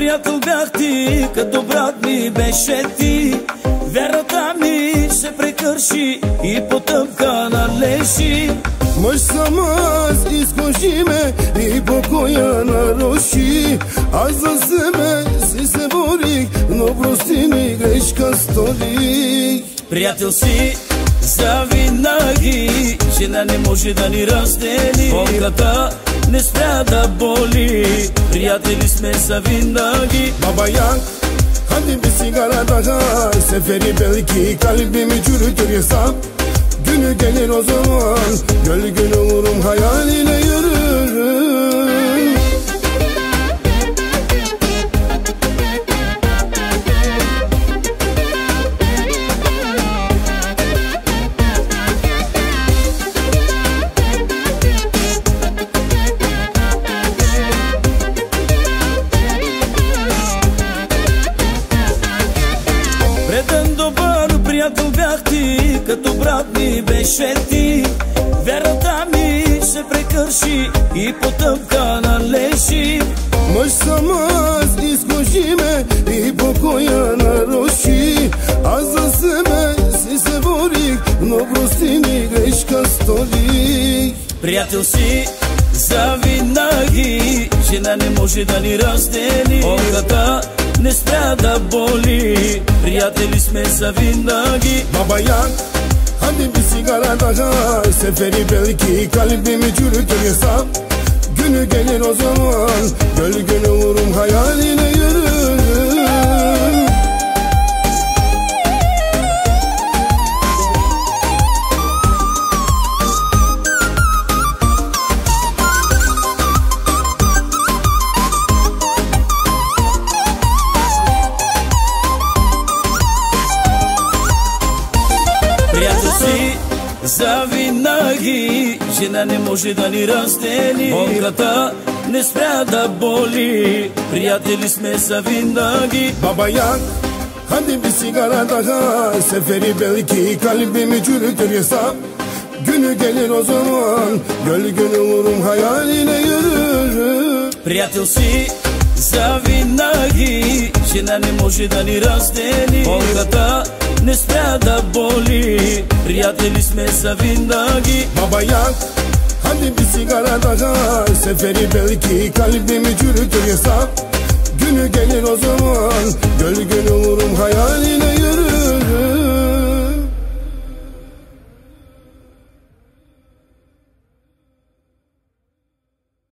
приятел бях ти, като брат ми беше ти. Вярата ми се прекърши и потъпка належи. Мъж съм аз, изкуши ме и покоя наруши. Аз за себе си се борих, но прости ми, грешка сторих. Приятел си завинаги, жена не може да ни раздели. Болката не спря да боли, приятели сме завинаги. Baba Yak, hadi bir sigara daha. Seferi belki kalbimi çürütür hesap. Günü gelir o zaman, gölgün olurum, hayaline yürürüm. Преден добър приятел бях ти, като брат ми беше ти. Вярата ми се прекърши и потъпка належи. Мъж съм аз, изкуши ме и покоя наруши. Аз за себе си се борих, но прости ми, грешка сторих. Приятел си завинаги, жена не може да ни раздели. Болката не спря да боли, приятели сме завинаги. Baba Yak, hadi bir sigara daha. Seferi belki kalbimi çürütür hesap. Günü gelir o zaman, gölgün olurum, hayaline yürürüm. Приятел си завинаги, жена не може да ни раздели. Болката не спря да боли, приятели сме завинаги. Baba Yak, hadi bir sigara daha. Seferi belki kalbimi çürütür hesap. Günü gelir o zaman, gölgün olurum, hayaline yürürüm. Приятел си завинаги, жена не може да ни раздели. Болката не спря да боли, приятели сме завинаги. Baba Yak, hadi bir sigara daha. Seferi belki kalbimi çürütür hesap. Günü gelir o zaman, gölgün olurum, hayaline